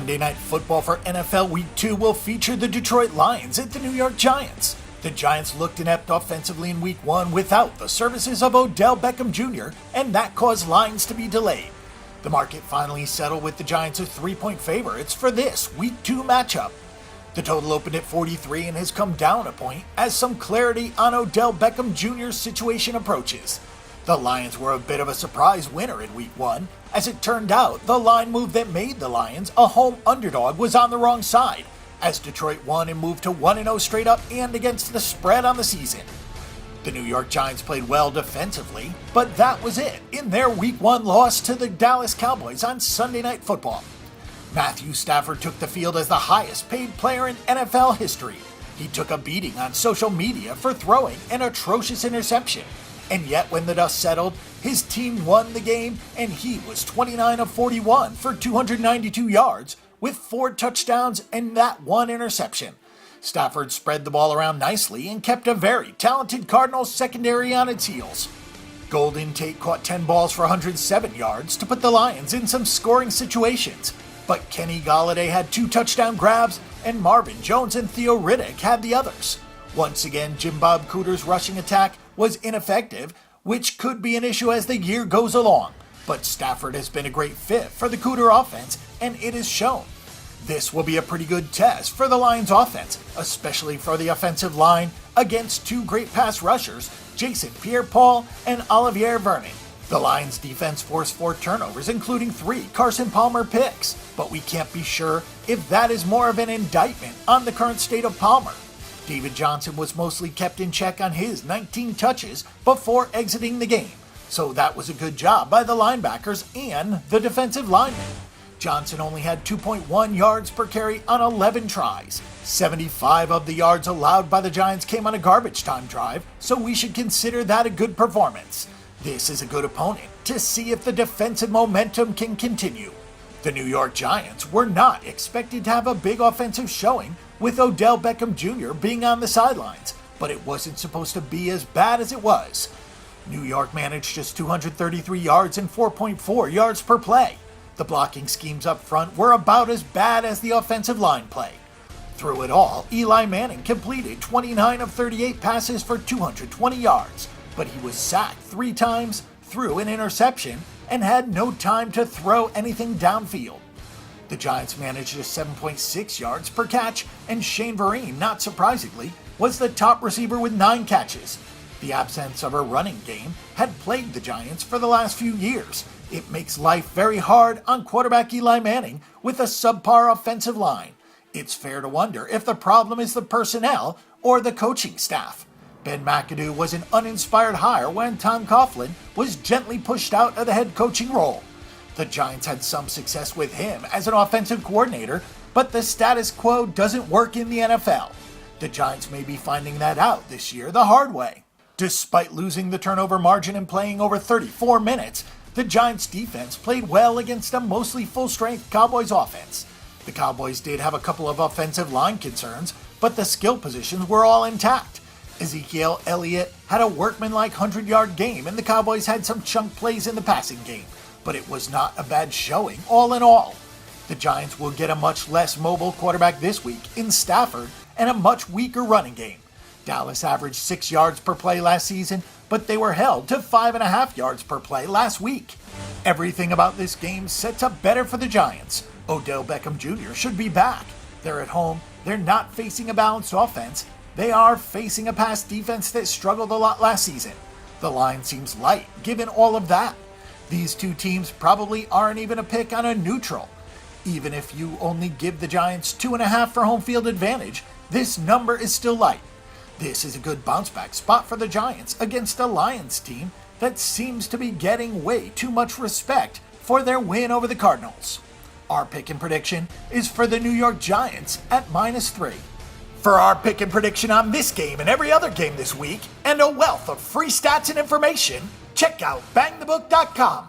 Monday Night Football for NFL Week 2 will feature the Detroit Lions at the New York Giants. The Giants looked inept offensively in Week 1 without the services of Odell Beckham Jr., and that caused lines to be delayed. The market finally settled with the Giants as 3-point favorites for this Week 2 matchup. The total opened at 43 and has come down a point as some clarity on Odell Beckham Jr.'s situation approaches. The Lions were a bit of a surprise winner in Week 1. As it turned out, the line move that made the Lions a home underdog was on the wrong side, as Detroit won and moved to 1-0 straight up and against the spread on the season. The New York Giants played well defensively, but that was it in their Week 1 loss to the Dallas Cowboys on Sunday Night Football. Matthew Stafford took the field as the highest paid player in NFL history. He took a beating on social media for throwing an atrocious interception. And yet when the dust settled, his team won the game and he was 29 of 41 for 292 yards with 4 touchdowns and that 1 interception. Stafford spread the ball around nicely and kept a very talented Cardinals secondary on its heels. Golden Tate caught 10 balls for 107 yards to put the Lions in some scoring situations, but Kenny Golladay had 2 touchdown grabs and Marvin Jones and Theo Riddick had the others. Once again, Jim Bob Cooter's rushing attack was ineffective, which could be an issue as the year goes along, but Stafford has been a great fit for the Cooter offense, and it is shown. This will be a pretty good test for the Lions offense, especially for the offensive line against 2 great pass rushers, Jason Pierre-Paul and Olivier Vernon. The Lions defense forced 4 turnovers, including 3 Carson Palmer picks, but we can't be sure if that is more of an indictment on the current state of Palmer. David Johnson was mostly kept in check on his 19 touches before exiting the game, so that was a good job by the linebackers and the defensive linemen. Johnson only had 2.1 yards per carry on 11 tries. 75 of the yards allowed by the Giants came on a garbage time drive, so we should consider that a good performance. This is a good opponent to see if the defensive momentum can continue. The New York Giants were not expected to have a big offensive showing with Odell Beckham Jr. being on the sidelines, but it wasn't supposed to be as bad as it was. New York managed just 233 yards and 4.4 yards per play. The blocking schemes up front were about as bad as the offensive line play. Through it all, Eli Manning completed 29 of 38 passes for 220 yards, but he was sacked 3 times, threw an interception, and had no time to throw anything downfield. The Giants managed just 7.6 yards per catch, and Shane Vereen, not surprisingly, was the top receiver with 9 catches. The absence of a running game had plagued the Giants for the last few years. It makes life very hard on quarterback Eli Manning with a subpar offensive line. It's fair to wonder if the problem is the personnel or the coaching staff. Ben McAdoo was an uninspired hire when Tom Coughlin was gently pushed out of the head coaching role. The Giants had some success with him as an offensive coordinator, but the status quo doesn't work in the NFL. The Giants may be finding that out this year the hard way. Despite losing the turnover margin and playing over 34 minutes, the Giants defense played well against a mostly full-strength Cowboys offense. The Cowboys did have a couple of offensive line concerns, but the skill positions were all intact. Ezekiel Elliott had a workmanlike 100-yard game, and the Cowboys had some chunk plays in the passing game, but it was not a bad showing all in all. The Giants will get a much less mobile quarterback this week in Stafford and a much weaker running game. Dallas averaged 6 yards per play last season, but they were held to 5.5 yards per play last week. Everything about this game sets up better for the Giants. Odell Beckham Jr. should be back. They're at home, they're not facing a balanced offense, they are facing a pass defense that struggled a lot last season. The line seems light given all of that. These 2 teams probably aren't even a pick on a neutral. Even if you only give the Giants 2.5 for home field advantage, this number is still light. This is a good bounce-back spot for the Giants against a Lions team that seems to be getting way too much respect for their win over the Cardinals. Our pick and prediction is for the New York Giants at -3. For our pick and prediction on this game and every other game this week, and a wealth of free stats and information, check out bangthebook.com.